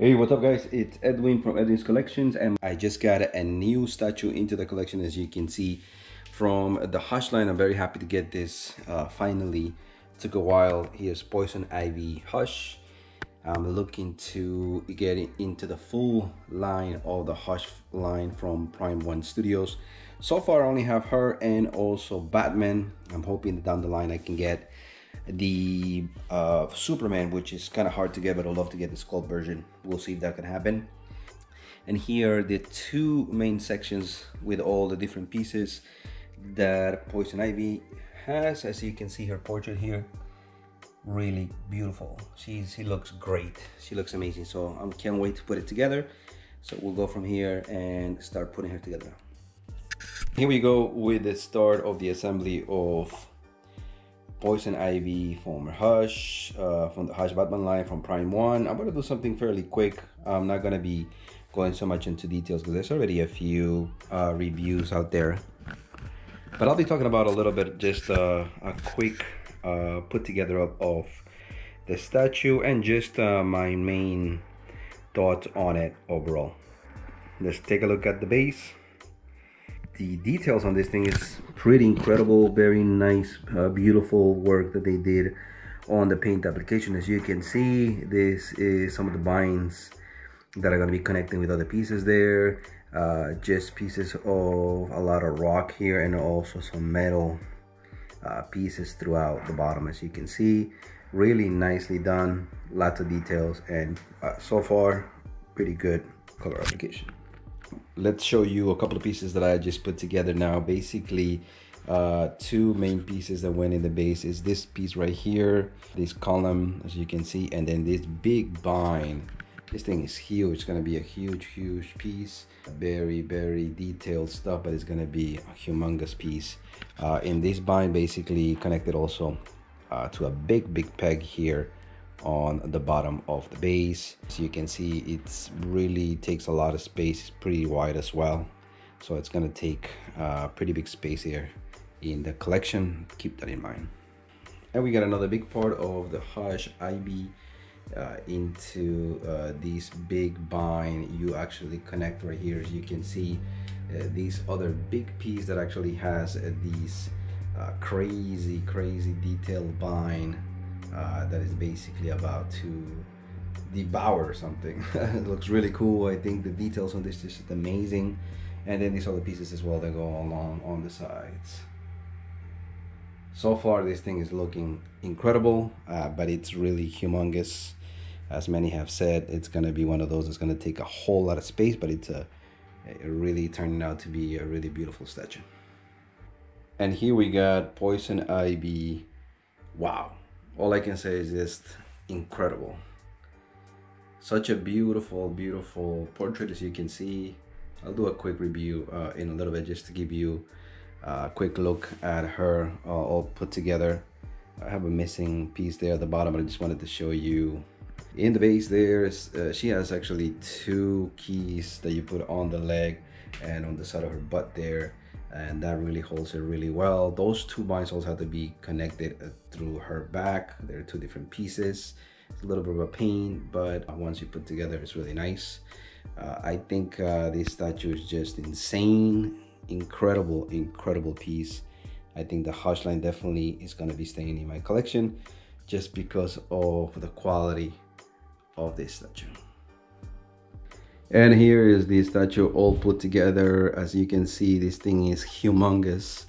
Hey, what's up guys? It's Edwin from Edwin's Collections, and I just got a new statue into the collection. As you can see from the Hush line, I'm very happy to get this finally. Took a while. Here's Poison Ivy Hush. I'm looking to get into the full line of the Hush line from Prime One Studios. So far I only have her and also Batman. I'm hoping that down the line I can get the Superman, which is kind of hard to get, but I'd love to get the Sculpt version. We'll see if that can happen. And here are the two main sections with all the different pieces that Poison Ivy has. As you can see, her portrait here, really beautiful. She looks great. She looks amazing. So I can't wait to put it together. So we'll go from here and start putting her together. Here we go with the start of the assembly of Poison Ivy from Hush, from the Hush Batman line from Prime One. I'm gonna do something fairly quick. I'm not gonna be going so much into details because there's already a few reviews out there. But I'll be talking about a little bit, just a quick put together of the statue and just my main thoughts on it overall. Let's take a look at the base. The details on this thing is pretty incredible. Very nice, beautiful work that they did on the paint application. As you can see, this is some of the binds that are going to be connecting with other pieces there. Just pieces of a lot of rock here and also some metal pieces throughout the bottom. As you can see, really nicely done, lots of details, and so far pretty good color application. Let's show you a couple of pieces that I just put together now. Basically, two main pieces that went in the base is this piece right here, this column, as you can see, and then this big bind. This thing is huge. It's going to be a huge piece. Very detailed stuff, but it's going to be a humongous piece. In this bind, basically connected also to a big peg here on the bottom of the base. So you can see it's really takes a lot of space. It's pretty wide as well, so it's going to take pretty big space here in the collection. Keep that in mind. And we got another big part of the Hush Ivy into this big bind. You actually connect right here. As you can see, this other big piece that actually has these crazy detailed bind that is basically about to devour something. It looks really cool. I think the details on this is just amazing. And then these other pieces as well that go along on the sides. So far this thing is looking incredible, but it's really humongous. As many have said, it's going to be one of those that's going to take a whole lot of space, but it's really turning out to be a really beautiful statue. And here we got Poison Ivy. Wow. All I can say is just incredible. Such a beautiful portrait. As you can see, I'll do a quick review in a little bit just to give you a quick look at her all put together. I have a missing piece there at the bottom, but I just wanted to show you. In the base there's she has actually two keys that you put on the leg and on the side of her butt there, and that really holds her really well. Those two binds also have to be connected through her back. There are two different pieces. It's a little bit of a pain, but once you put together, it's really nice. I think this statue is just insane. Incredible piece. I think the Hush line definitely is going to be staying in my collection just because of the quality of this statue. And here is the statue all put together. As you can see, this thing is humongous.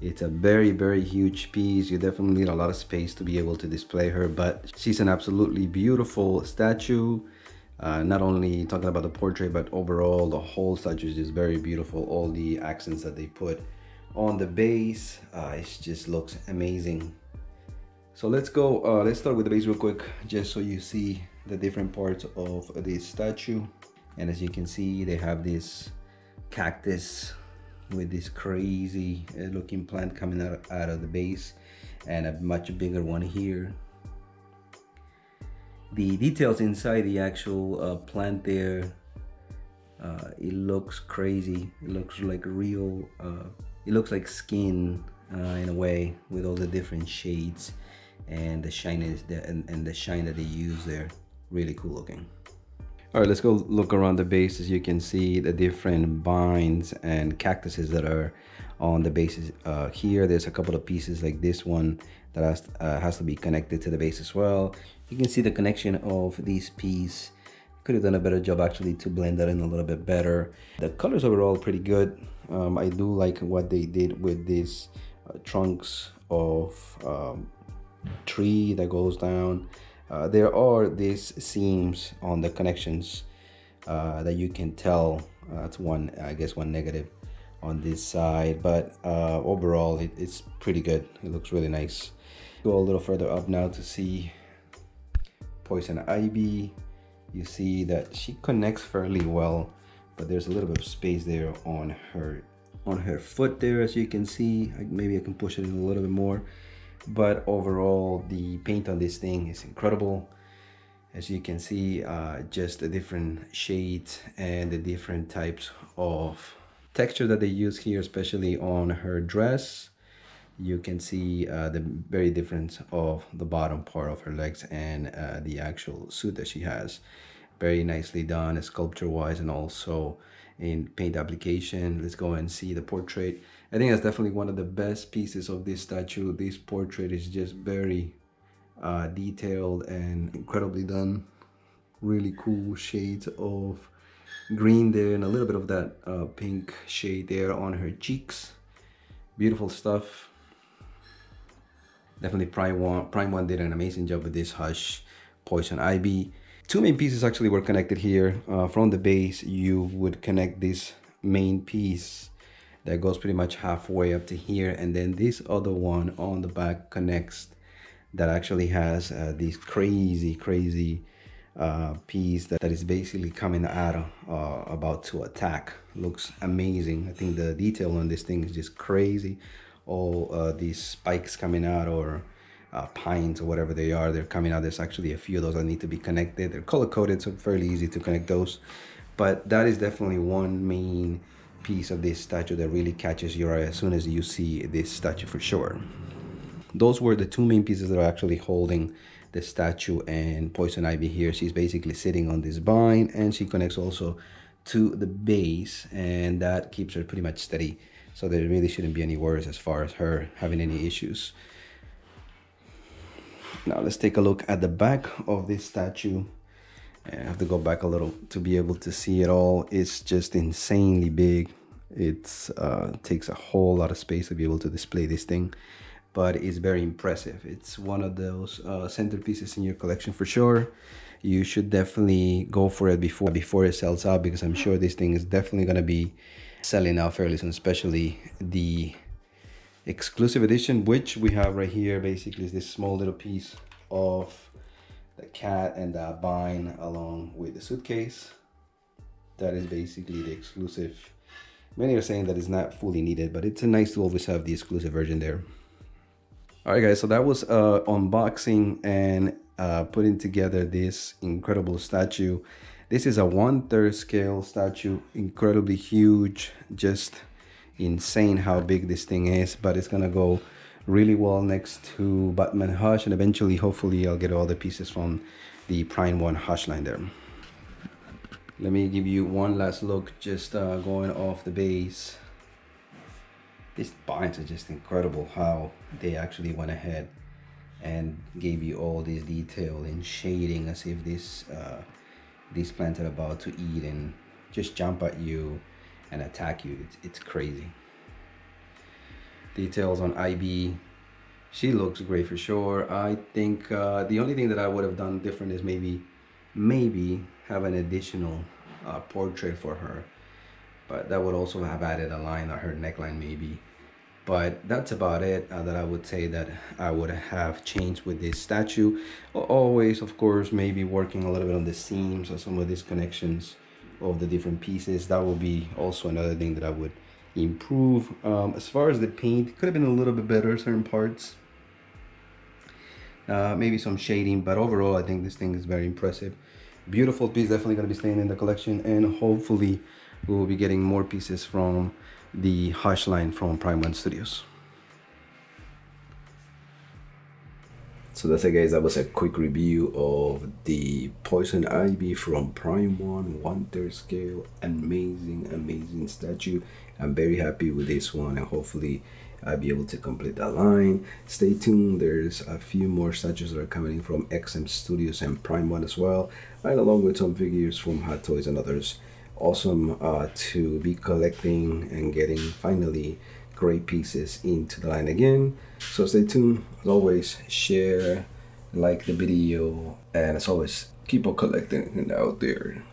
It's a very huge piece. You definitely need a lot of space to be able to display her, but she's an absolutely beautiful statue. Not only talking about the portrait, but overall the whole statue is just very beautiful. All the accents that they put on the base, it just looks amazing. So let's go, let's start with the base real quick, just so you see the different parts of this statue. And as you can see, they have this cactus with this crazy looking plant coming out of the base, and a much bigger one here. The details inside the actual plant there, it looks crazy. It looks like real, it looks like skin in a way, with all the different shades and the shine and the shine that they use there. Really cool looking. All right, let's go look around the base. As you can see, the different vines and cactuses that are on the bases. Here, there's a couple of pieces like this one that has to be connected to the base as well. You can see the connection of these pieces. Could have done a better job actually to blend that in a little bit better. The colors overall pretty good. I do like what they did with these trunks of tree that goes down. There are these seams on the connections that you can tell. That's one, I guess, one negative on this side, but overall it's pretty good. It looks really nice. Go a little further up now to see Poison Ivy. You see that she connects fairly well, but there's a little bit of space there on her foot there, as you can see. Maybe I can push it in a little bit more. But overall, the paint on this thing is incredible. As you can see, just the different shades and the different types of texture that they use here, especially on her dress. You can see the very difference of the bottom part of her legs and the actual suit that she has. Very nicely done, sculpture wise, and also in paint application. Let's go and see the portrait. I think that's definitely one of the best pieces of this statue. This portrait is just very detailed and incredibly done. Really cool shades of green there and a little bit of that pink shade there on her cheeks. Beautiful stuff. Definitely Prime One did an amazing job with this Hush Poison Ivy. Two main pieces actually were connected here. From the base, you would connect this main piece that goes pretty much halfway up to here, and then this other one on the back connects that actually has this crazy piece that is basically coming out about to attack. Looks amazing. I think the detail on this thing is just crazy. All these spikes coming out, or pines or whatever they are, they're coming out. There's actually a few of those that need to be connected. They're color coded, so fairly easy to connect those. But that is definitely one main piece of this statue that really catches your eye as soon as you see this statue for sure. Those were the two main pieces that are actually holding the statue and Poison Ivy here. She's basically sitting on this vine, and she connects also to the base, and that keeps her pretty much steady. So there really shouldn't be any worries as far as her having any issues. Now let's take a look at the back of this statue. I have to go back a little to be able to see it all. It's just insanely big. It takes a whole lot of space to be able to display this thing, but it's very impressive. It's one of those centerpieces in your collection for sure. You should definitely go for it before it sells out, because I'm sure this thing is definitely going to be selling out fairly soon, especially the exclusive edition, which we have right here. Basically is this small little piece of the cat and the vine along with the suitcase. That is basically the exclusive. Many are saying that it's not fully needed, but it's nice to always have the exclusive version there. All right, guys, so that was unboxing and putting together this incredible statue. This is a 1/3 scale statue, incredibly huge, just insane how big this thing is, but it's gonna go really well next to Batman Hush, and eventually, hopefully, I'll get all the pieces from the Prime One Hush line there. Let me give you one last look, just going off the base. These binds are just incredible how they actually went ahead and gave you all this detail and shading, as if these plants are about to eat and just jump at you and attack you. It's crazy. Details on Ivy. She looks great for sure. I think the only thing that I would have done different is maybe have an additional portrait for her, but that would also have added a line on her neckline maybe. But that's about it that I would say that I would have changed with this statue. Always, of course, maybe working a little bit on the seams or some of these connections of the different pieces. That will be also another thing that I would improve. As far as the paint, could have been a little bit better certain parts. Maybe some shading, but overall I think this thing is very impressive. Beautiful piece, definitely going to be staying in the collection, and hopefully we will be getting more pieces from the Hush line from Prime One Studios. So that's it, guys. That was a quick review of the Poison Ivy from Prime 1/3 scale. Amazing statue. I'm very happy with this one, and hopefully I'll be able to complete that line. Stay tuned. There's a few more statues that are coming from XM Studios and Prime 1 as well, right along with some figures from Hot Toys and others. Awesome to be collecting and getting finally great pieces into the line again. So stay tuned. As always, share, like the video, and as always, keep on collecting out there.